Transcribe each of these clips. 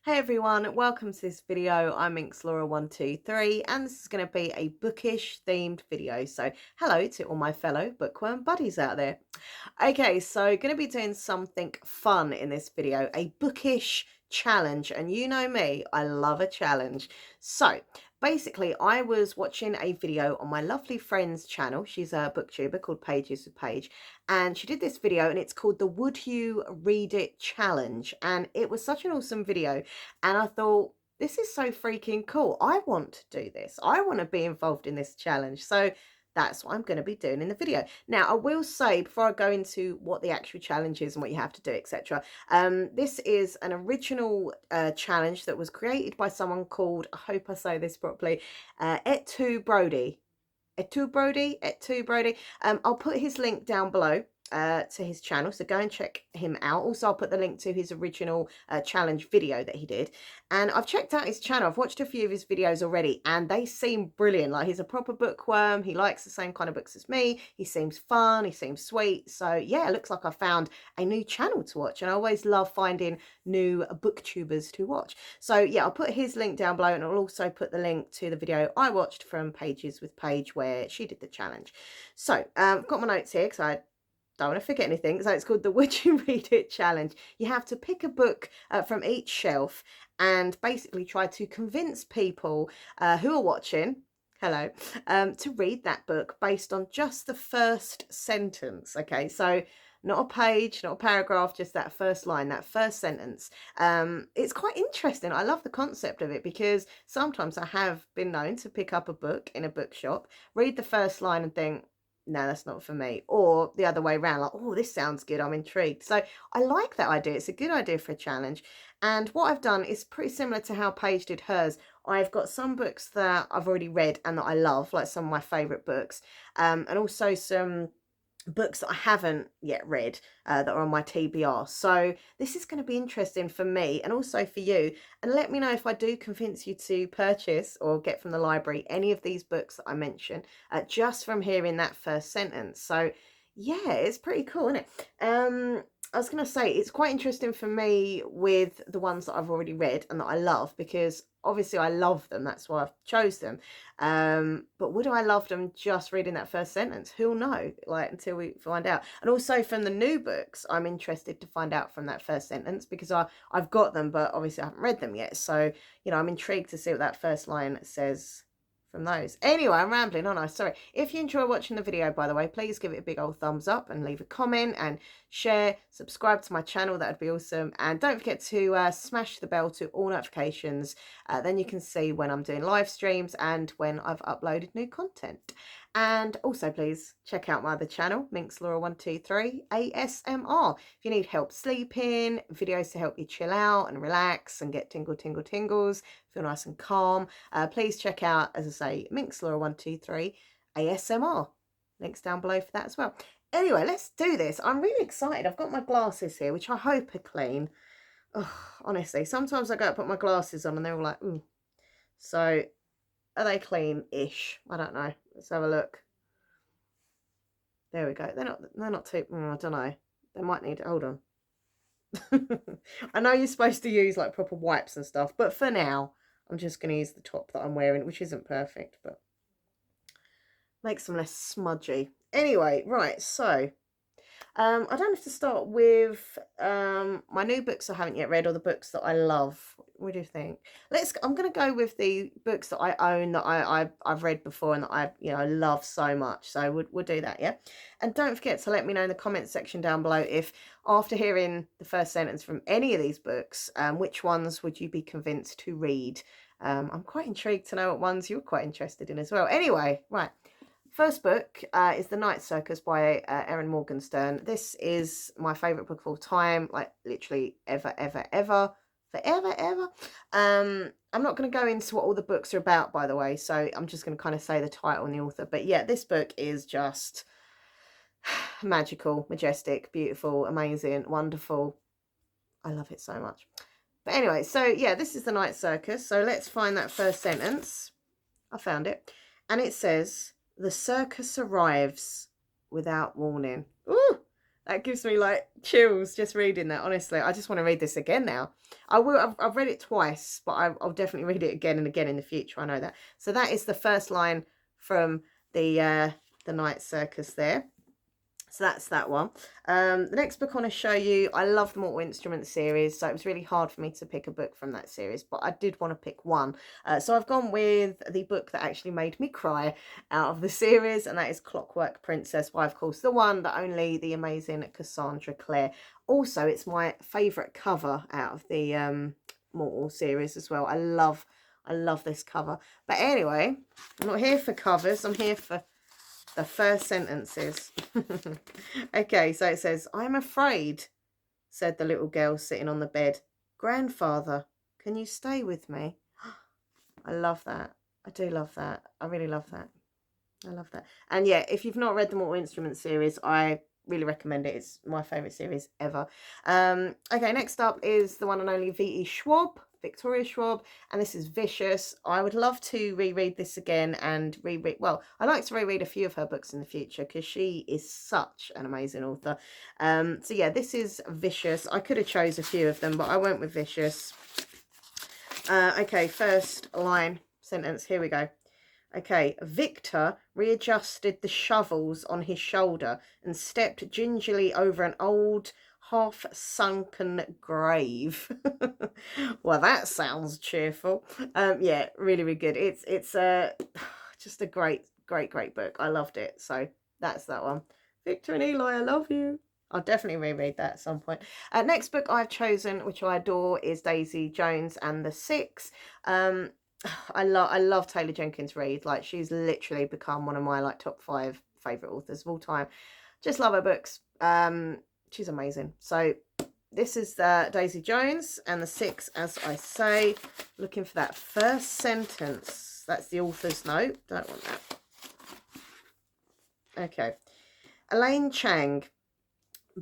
Hey everyone, welcome to this video. I'm Laura123 and this is going to be a bookish themed video. So hello to all my fellow bookworm buddies out there. Okay, so going to be doing something fun in this video, a bookish challenge. And you know me, I love a challenge. So basically I was watching a video on my lovely friend's channel. She's a booktuber called Pages with Paige, and she did this video and it's called the Would You Read It Challenge, and it was such an awesome video. And I thought, this is so freaking cool. I want to do this. I want to be involved in this challenge. So that's what I'm going to be doing in the video. Now, I will say before I go into what the actual challenge is and what you have to do, etc. This is an original challenge that was created by someone called, I hope I say this properly, Etu Brody. Etu Brody. I'll put his link down below to his channel, so go and check him out. Also, I'll put the link to his original challenge video that he did, and I've checked out his channel. I've watched a few of his videos already and they seem brilliant. Like, he's a proper bookworm, he likes the same kind of books as me, he seems fun, he seems sweet. So yeah, it looks like I found a new channel to watch, and I always love finding new booktubers to watch. So yeah, I'll put his link down below, and I'll also put the link to the video I watched from Pages with Paige where she did the challenge. So I've got my notes here because I don't want to forget anything. So it's called the Would You Read It Challenge. You have to pick a book from each shelf and basically try to convince people who are watching, hello, to read that book based on just the first sentence. Okay, so not a page, not a paragraph, just that first line, that first sentence. It's quite interesting. I love the concept of it because sometimes I have been known to pick up a book in a bookshop, read the first line and think, no, that's not for me. Or the other way around, like, oh, this sounds good, I'm intrigued. So I like that idea. It's a good idea for a challenge. And what I've done is pretty similar to how Paige did hers. I've got some books that I've already read and that I love, like some of my favourite books, and also some books that I haven't yet read that are on my TBR. So this is going to be interesting for me and also for you. And let me know if I do convince you to purchase or get from the library any of these books that I mentioned just from hearing that first sentence. So yeah, it's pretty cool, isn't it? I was going to say, it's quite interesting for me with the ones that I've already read and that I love, because obviously I love them. That's why I've chose them. But would I love them just reading that first sentence? Who'll know, like, until we find out. And also from the new books, I'm interested to find out from that first sentence, because I've got them, but obviously I haven't read them yet. So, you know, I'm intrigued to see what that first line says from those. Anyway, I'm rambling, aren't I? Sorry. If you enjoy watching the video, by the way, please give it a big old thumbs up and leave a comment and share, subscribe to my channel. That would be awesome. And don't forget to smash the bell to all notifications. Then you can see when I'm doing live streams and when I've uploaded new content. And also, please check out my other channel, Laura123 ASMR. If you need help sleeping, videos to help you chill out and relax and get tingles, feel nice and calm, please check out, as I say, Laura123 ASMR. Links down below for that as well. Anyway, let's do this. I'm really excited. I've got my glasses here, which I hope are clean. Oh, honestly, sometimes I go and put my glasses on and they're all like, ooh. So, are they clean-ish? I don't know. Let's have a look. There we go. They're not too, I don't know. They might need, hold on. I know you're supposed to use like proper wipes and stuff, but for now, I'm just going to use the top that I'm wearing, which isn't perfect, but makes them less smudgy. Anyway, right, so I don't have to start with my new books I haven't yet read, or the books that I love. What do you think? I'm going to go with the books that I own, that I've read before and that I love so much. So we'll do that, yeah. And don't forget to let me know in the comments section down below if, after hearing the first sentence from any of these books, which ones would you be convinced to read? I'm quite intrigued to know what ones you're quite interested in as well. Anyway, right. First book is The Night Circus by Erin Morgenstern. This is my favourite book of all time, like literally ever. I'm not going to go into what all the books are about, by the way, so I'm just going to kind of say the title and the author. But yeah, this book is just magical, majestic, beautiful, amazing, wonderful. I love it so much. But anyway, so yeah, this is The Night Circus. So let's find that first sentence. I found it. And it says, "The circus arrives without warning." Ooh, That gives me like chills just reading that. Honestly, I just want to read this again now. I will. I've read it twice, but I'll definitely read it again and again in the future. I know that. So that is the first line from the Night Circus there. So that's that one. The next book I want to show you, I love the Mortal Instruments series, so it was really hard for me to pick a book from that series, but I did want to pick one. So I've gone with the book that actually made me cry out of the series, and that is Clockwork Princess by, of course, the one, the only, the amazing Cassandra Clare. Also, it's my favourite cover out of the Mortal series as well. I love this cover. But anyway, I'm not here for covers, I'm here for the first sentences. Okay, so it says, "I'm afraid," said the little girl sitting on the bed. "Grandfather, can you stay with me?" I love that. I do love that. I really love that. I love that. And yeah, if you've not read the Mortal Instruments series, I really recommend it. It's my favourite series ever. Okay, next up is the one and only V.E. Schwab, Victoria Schwab, and this is Vicious. I would love to reread this again and reread, well, I like to reread a few of her books in the future because she is such an amazing author. So yeah, this is Vicious. I could have chose a few of them, but I went with Vicious. Okay, first line, sentence, here we go. Okay, Victor readjusted the shovels on his shoulder and stepped gingerly over an old, half-sunken grave. Well, that sounds cheerful. Yeah, really, really good. It's just a great book. I loved it. So that's that one. Victor and Eli, I love you. I'll definitely reread that at some point. Next book I've chosen, which I adore, is Daisy Jones and the Six. I love Taylor Jenkins Reid. Like, she's literally become one of my like top 5 favorite authors of all time. Just love her books. She's amazing. So this is Daisy Jones and the Six, as I say. Looking for that first sentence. That's the author's note. Don't want that. Okay. Elaine Chang,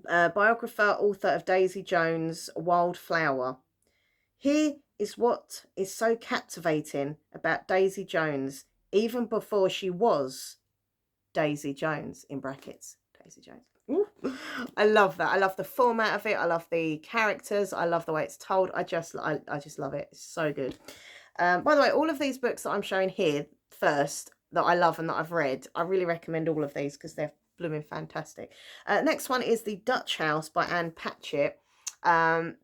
biographer, author of Daisy Jones' Wildflower. Here is what is so captivating about Daisy Jones, even before she was Daisy Jones, in brackets, Daisy Jones. Ooh. I love that. I love the format of it. I love the characters. I love the way it's told. I just love it. It's so good. By the way, all of these books that I'm showing here first that I love and that I've read, I really recommend all of these because they're blooming fantastic. Next one is The Dutch House by Anne Patchett.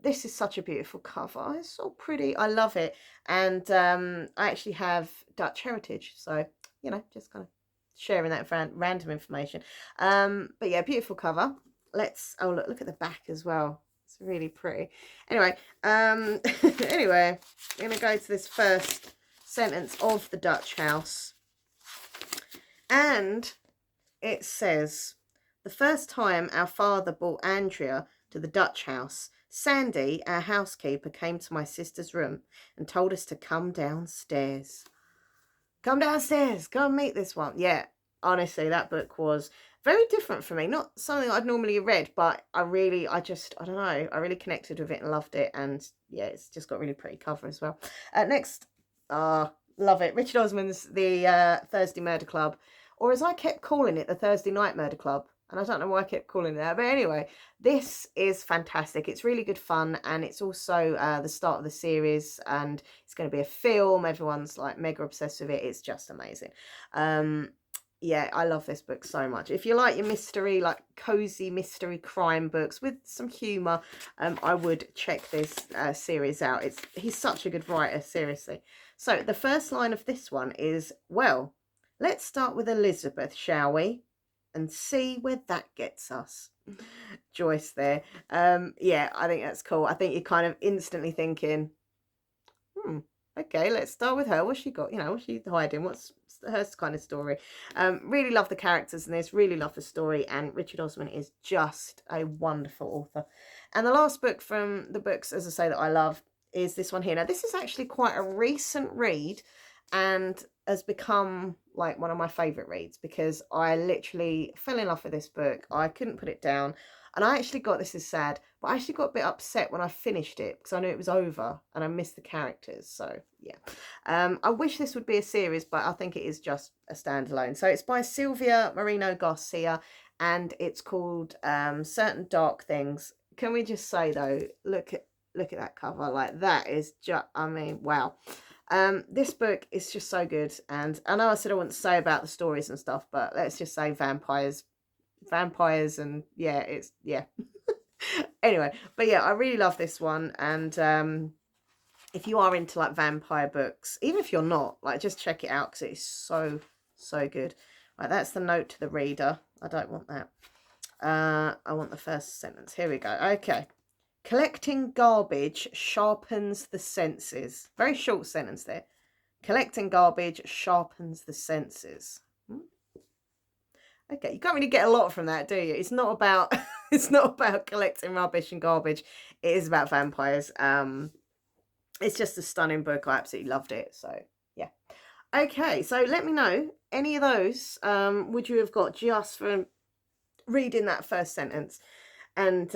This is such a beautiful cover. It's so pretty. I love it. And I actually have Dutch heritage, so you know, just kind of sharing that random information. But yeah, beautiful cover. Let's look at the back as well. It's really pretty. Anyway, anyway, I'm gonna go to this first sentence of The Dutch House, and it says, "The first time our father brought Andrea to the Dutch house, Sandy, our housekeeper, came to my sister's room and told us to come downstairs." Come downstairs, come meet this one. Yeah, honestly, that book was very different for me. Not something I'd normally read, but I don't know, I really connected with it and loved it. And yeah, it's just got really pretty cover as well. Next, love it. Richard Osman's The Thursday Murder Club, or as I kept calling it, The Thursday Night Murder Club. And I don't know why I kept calling it that. But anyway, this is fantastic. It's really good fun. And it's also the start of the series. And it's going to be a film. Everyone's like mega obsessed with it. It's just amazing. Yeah, I love this book so much. If you like your mystery, like cozy mystery crime books with some humour, I would check this series out. He's such a good writer, seriously. So the first line of this one is, "Well, let's start with Elizabeth, shall we? And see where that gets us." Joyce there. Yeah, I think that's cool. I think you're kind of instantly thinking, okay, let's start with her. What's she got? You know, what's she hiding? What's her kind of story? Really love the characters in this. Really love the story. And Richard Osman is just a wonderful author. And the last book from the books, as I say, that I love is this one here. Now, this is actually quite a recent read and has become like one of my favourite reads because I literally fell in love with this book. I couldn't put it down. And I actually got, this is sad, but I actually got a bit upset when I finished it because I knew it was over and I missed the characters. So, yeah. I wish this would be a series, but I think it is just a standalone. So it's by Silvia Moreno Garcia and it's called Certain Dark Things. Can we just say though, look at that cover, like that is just, I mean, wow. This book is just so good, and I know I said I wouldn't say about the stories and stuff, but let's just say vampires, and yeah, it's, yeah. Anyway, but yeah, I really love this one, and if you are into like vampire books, even if you're not, like, just check it out because it is so, so good. Right, that's the note to the reader. I don't want that. I want the first sentence. Here we go. Okay. Collecting garbage sharpens the senses. Very short sentence there. Collecting garbage sharpens the senses. Okay, you can't really get a lot from that, do you? It's not about it's not about collecting rubbish and garbage. It is about vampires. It's just a stunning book. I absolutely loved it. So yeah. Okay, so let me know, any of those would you have got just from reading that first sentence? And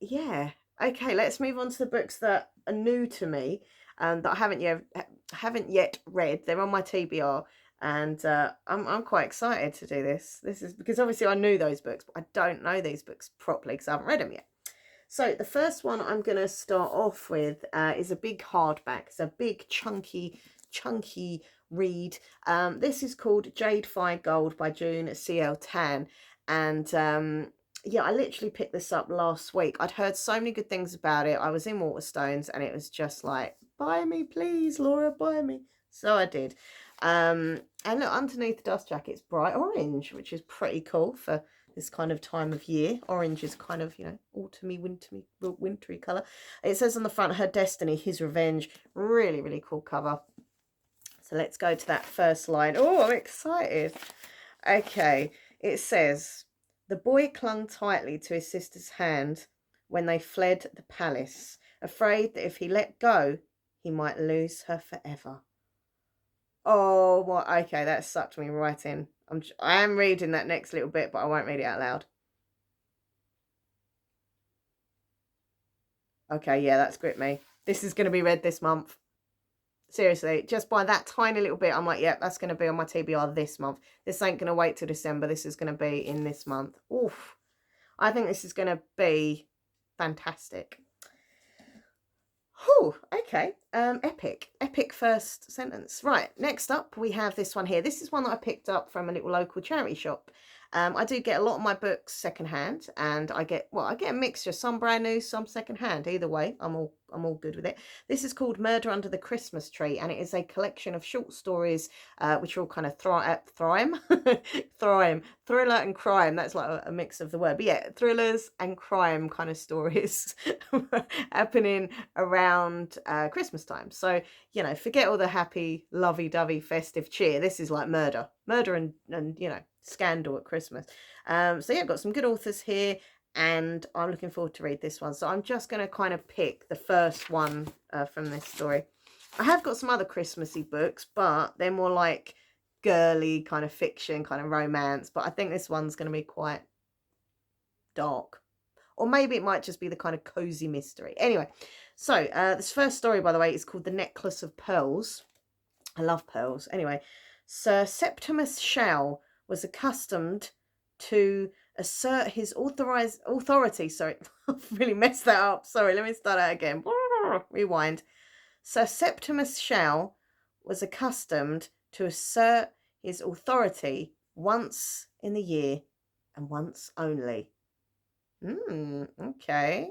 yeah, okay, let's move on to the books that are new to me and that I haven't yet read. They're on my TBR, and I'm quite excited to do this. This is because obviously I knew those books, but I don't know these books properly because I haven't read them yet. So the first one I'm going to start off with is a big hardback. It's a big chunky read. This is called Jade Fire Gold by June C.L. Tan, and yeah, I literally picked this up last week. I'd heard so many good things about it. I was in Waterstones and it was just like, buy me please, Laura, buy me. So I did. And look, underneath the dust jacket, it's bright orange, which is pretty cool for this kind of time of year. Orange is kind of, you know, autumny, wintry colour. It says on the front, her destiny, his revenge. Really, really cool cover. So let's go to that first line. Oh, I'm excited. Okay, it says, the boy clung tightly to his sister's hand when they fled the palace, afraid that if he let go, he might lose her forever. Oh, well, okay, that sucked me right in. I am reading that next little bit, but I won't read it out loud. Okay, yeah, that's gripped me. This is going to be read this month. Seriously, just by that tiny little bit, I'm like, yep, that's going to be on my TBR this month. This ain't going to wait till December. This is going to be in this month. Oof. I think this is going to be fantastic. Oh, okay. Epic first sentence. Right, next up we have this one here. This is one that I picked up from a little local charity shop. I do get a lot of my books secondhand, and I get a mixture, some brand new, some secondhand. Either way, I'm all good with it. This is called Murder Under the Christmas Tree, and it is a collection of short stories, which are all kind of thriller and crime. That's like a mix of the word, but yeah, thrillers and crime kind of stories happening around Christmas time. So, you know, forget all the happy, lovey-dovey, festive cheer. This is like murder and you know, scandal at Christmas. So yeah, I've got some good authors here, and I'm looking forward to read this one. So I'm just going to kind of pick the first one from this story. I have got some other Christmassy books, but they're more like girly kind of fiction, kind of romance. But I think this one's going to be quite dark. Or maybe it might just be the kind of cozy mystery. Anyway, so this first story, by the way, is called The Necklace of Pearls. I love pearls. Anyway, Sir Septimus Shao was accustomed to assert his authority. Sorry, I've really messed that up. Sorry, let me start that again. Rewind. Sir Septimus Shao was accustomed to assert his authority once in the year and once only. Okay.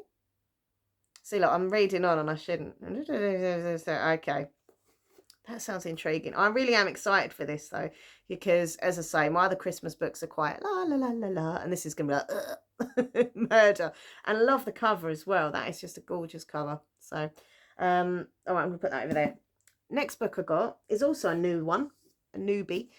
See, look, I'm reading on and I shouldn't. Okay. That sounds intriguing. I really am excited for this, though, because, as I say, my other Christmas books are quite la la la la la, and this is going to be like murder. And I love the cover as well. That is just a gorgeous cover. So, all right, I'm going to put that over there. Next book I got is also a new one, a newbie,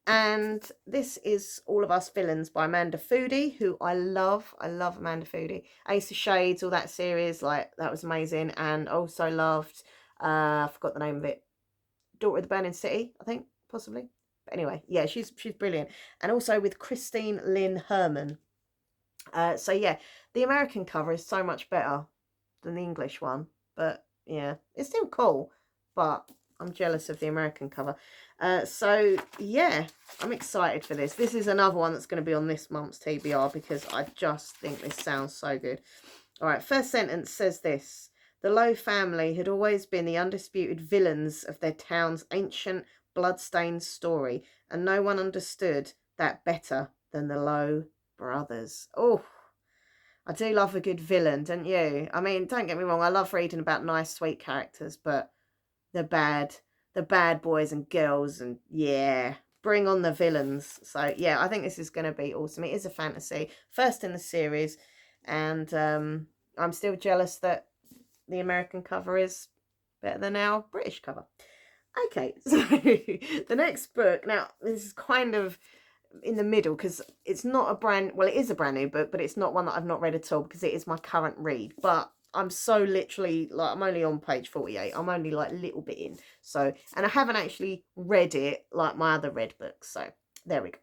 and this is All of Us Villains by Amanda Foody, who I love. I love Amanda Foody. Ace of Shades, all that series, like, that was amazing. And also loved, I forgot the name of it, Daughter of the Burning City, I think, possibly. But anyway, yeah, she's brilliant. And also with Christine Lynn Herman. So yeah, the American cover is so much better than the English one. But yeah, it's still cool. But I'm jealous of the American cover. So, yeah, I'm excited for this. This is another one that's going to be on this month's TBR because I just think this sounds so good. All right, first sentence says this. The Lowe family had always been the undisputed villains of their town's ancient blood-stained story, and no one understood that better than the Lowe brothers. Oh, I do love a good villain, don't you? I mean, don't get me wrong, I love reading about nice, sweet characters, but the bad boys and girls, and yeah, bring on the villains. So yeah, I think this is going to be awesome. It is a fantasy, first in the series, and I'm still jealous that the American cover is better than our British cover. Okay, so the next book, now this is kind of in the middle because it's not a brand, well, it is a brand new book, but it's not one that I've not read at all because it is my current read. But I'm so literally, like, I'm only on page 48. I'm only like a little bit in. So, and I haven't actually read it like my other read books. So there we go.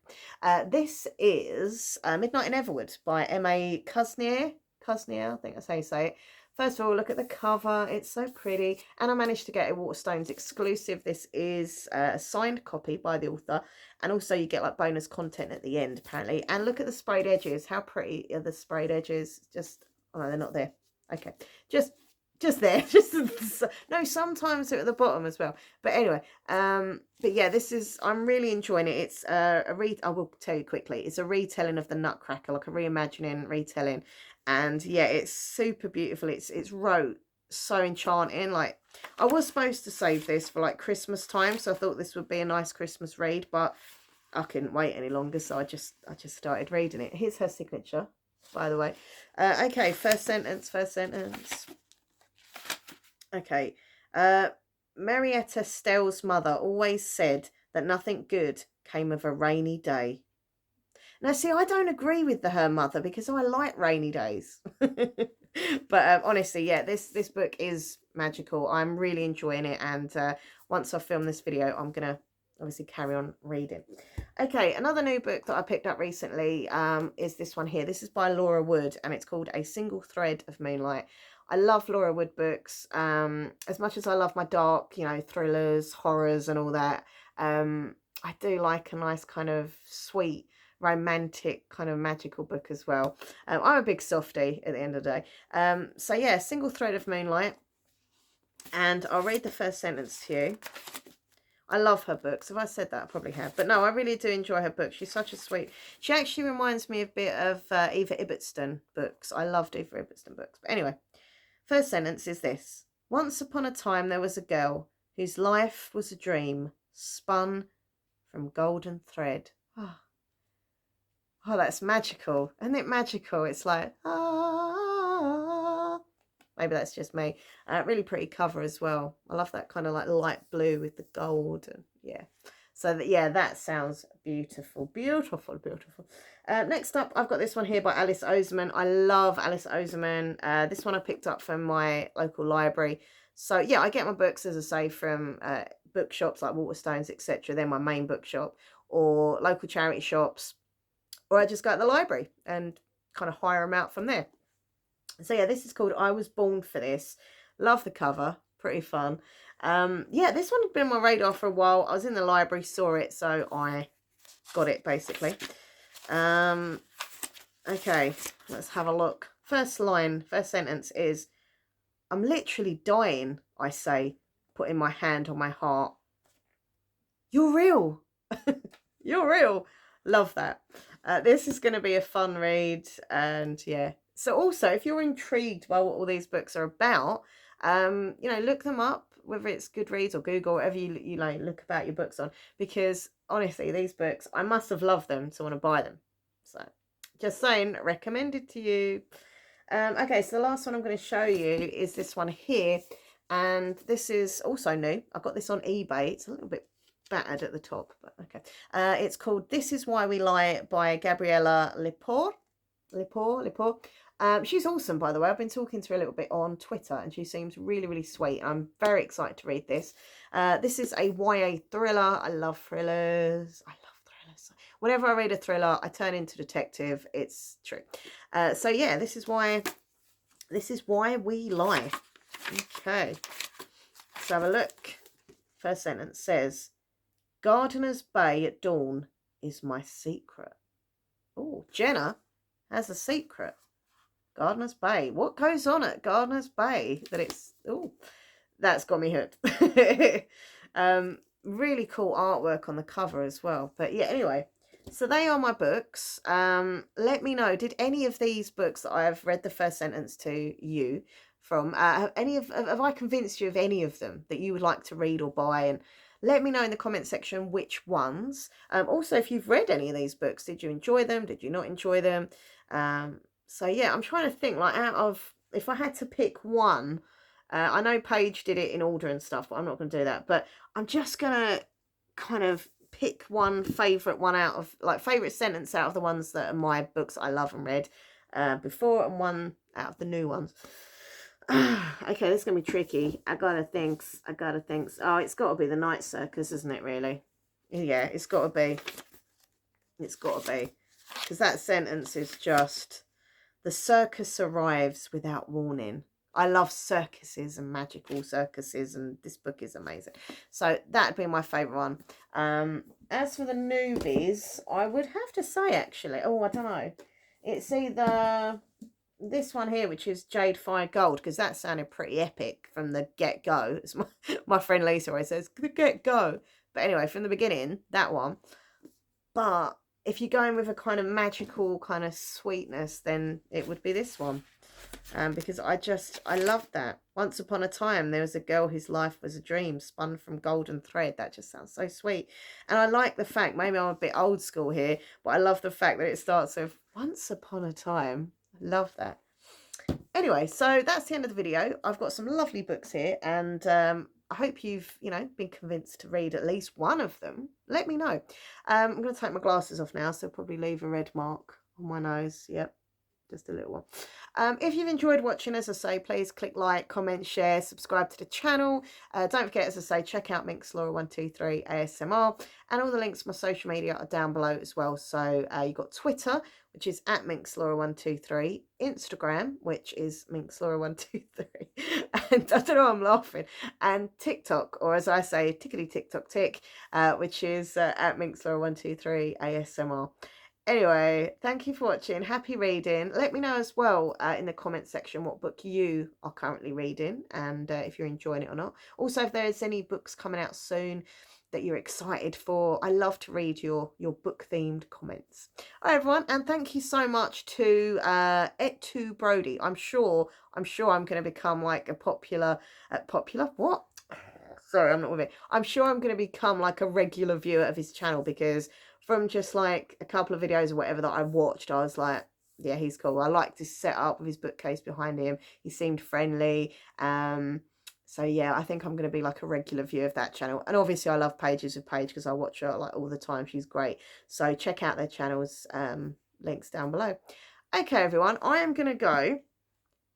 This is Midnight in Everwood by M.A. Cusnier, I think that's how you say it. First of all, look at the cover. It's so pretty. And I managed to get a Waterstones exclusive. This is a signed copy by the author. And also you get like bonus content at the end, apparently. And look at the sprayed edges. How pretty are the sprayed edges? Just, oh no, they're not there. Okay. Just there. Just no, sometimes they're at the bottom as well. But anyway, but yeah, this is, I'm really enjoying it. It's I will tell you quickly. It's a retelling of the Nutcracker, like a reimagining, retelling. And yeah, it's super beautiful. It's wrote so enchanting. Like, I was supposed to save this for like Christmas time, so I thought this would be a nice Christmas read, but I couldn't wait any longer, so I just started reading it. Here's her signature, by the way. Okay, first sentence. Okay. Marietta Stell's mother always said that nothing good came of a rainy day. Now, see, I don't agree with her mother because I like rainy days. But honestly, yeah, this book is magical. I'm really enjoying it. And once I film this video, I'm going to obviously carry on reading. Okay, another new book that I picked up recently is this one here. This is by Laura Wood, and it's called A Single Thread of Moonlight. I love Laura Wood books. As much as I love my dark, thrillers, horrors and all that, I do like a nice kind of sweet, romantic kind of magical book as well. I'm a big softie at the end of the day. So yeah, Single Thread of Moonlight, and I'll read the first sentence to you. I love her books. If I said that, I probably have, but no, I really do enjoy her books. She's such a sweet, she actually reminds me a bit of Eva Ibbotson books. I loved Eva Ibbotson books. But anyway, first sentence is this. Once upon a time there was a girl whose life was a dream spun from golden thread. Oh, that's magical. Isn't it magical? It's like, ah. Maybe that's just me. Really pretty cover as well. I love that kind of like light blue with the gold. And yeah. So yeah, that sounds beautiful. Beautiful. Next up, I've got this one here by Alice Oseman. I love Alice Oseman. This one I picked up from my local library. So yeah, I get my books, as I say, from bookshops like Waterstones, etc. They're my main bookshop, or local charity shops. Or I just go to the library and kind of hire them out from there. So yeah, this is called I Was Born for This. Love the cover. Pretty fun. Yeah, this one had been on my radar for a while. I was in the library, saw it, so I got it, basically. Okay, let's have a look. First sentence is, I'm literally dying, I say, putting my hand on my heart. You're real. You're real. Love that. This is going to be a fun read, and yeah. So also, if you're intrigued by what all these books are about, look them up, whether it's Goodreads or Google, whatever you like, look about your books on, because honestly, these books, I must have loved them to want to buy them. So, just saying, recommended to you. Okay, so the last one I'm going to show you is this one here, and this is also new. I got this on eBay. It's a little bit battered at the top, but okay. It's called This Is Why We Lie by Gabriella Lippour. She's awesome, by the way. I've been talking to her a little bit on Twitter, and she seems really, really sweet. I'm very excited to read this. This is a YA thriller. I love thrillers. Whenever I read a thriller, I turn into detective. It's true. So yeah, this is why we lie. Okay, let's have a look. first sentence says, Gardener's Bay at dawn is my secret. Oh, Jenna has a secret. Gardener's Bay. What goes on at Gardener's Bay that it's... Oh, that's got me hooked. Really cool artwork on the cover as well. But yeah, anyway, so they are my books. Let me know, did any of these books that I have read the first sentence to you from, have I convinced you of any of them that you would like to read or buy? And let me know in the comment section which ones. Also, if you've read any of these books, did you enjoy them? Did you not enjoy them? So yeah, I'm trying to think, like, out of, if I had to pick one, I know Paige did it in order and stuff, but I'm not going to do that. But I'm just going to kind of pick one favourite one out of, like, favourite sentence out of the ones that are my books I love and read before, and one out of the new ones. Okay, this is going to be tricky. I gotta think. Oh, it's got to be the Night Circus, isn't it, really? Yeah, it's got to be. It's got to be. Because that sentence is just, the circus arrives without warning. I love circuses and magical circuses, and this book is amazing. So that'd be my favourite one. As for the newbies, I would have to say, actually, oh, I don't know. It's either this one here, which is Jade Fire Gold, because that sounded pretty epic from the get-go. It's my friend Lisa always says, the get-go. But anyway, from the beginning, that one. But if you're going with a kind of magical kind of sweetness, then it would be this one. Because I love that. Once upon a time, there was a girl whose life was a dream spun from golden thread. That just sounds so sweet. And I like the fact, maybe I'm a bit old school here, but I love the fact that it starts with once upon a time. I love that. Anyway, so that's the end of the video. I've got some lovely books here, and I hope you've, been convinced to read at least one of them. Let me know. I'm going to take my glasses off now, so I'll probably leave a red mark on my nose. Yep. Just a little one. If you've enjoyed watching, as I say, please click like, comment, share, subscribe to the channel. Don't forget, as I say, check out MinxLaura123 ASMR, and all the links to my social media are down below as well. So you've got Twitter, which is at MinxLaura123, Instagram, which is MinxLaura123, and I don't know why I'm laughing, and TikTok, or as I say, tickety tick-tock tick, which is at MinxLaura123 ASMR. Anyway, thank you for watching. Happy reading. Let me know as well in the comment section what book you are currently reading, and if you're enjoying it or not. Also, if there's any books coming out soon that you're excited for, I love to read your book themed comments. All right, everyone, and thank you so much to Et2 Brody. I'm sure I'm going to become like a popular what? Sorry, I'm not with it. I'm sure I'm going to become like a regular viewer of his channel, because from just like a couple of videos or whatever that I watched, I was like, yeah, he's cool. I liked his setup with his bookcase behind him. He seemed friendly. So yeah, I think I'm going to be like a regular viewer of that channel. And obviously I love Pages with Paige, because I watch her like all the time. She's great. So check out their channels, links down below. Okay, everyone, I am going to go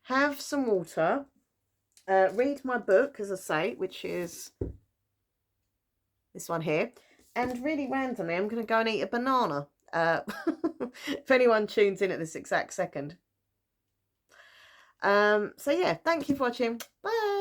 have some water, read my book, as I say, which is this one here. And really randomly, I'm going to go and eat a banana. If anyone tunes in at this exact second. So yeah, thank you for watching. Bye.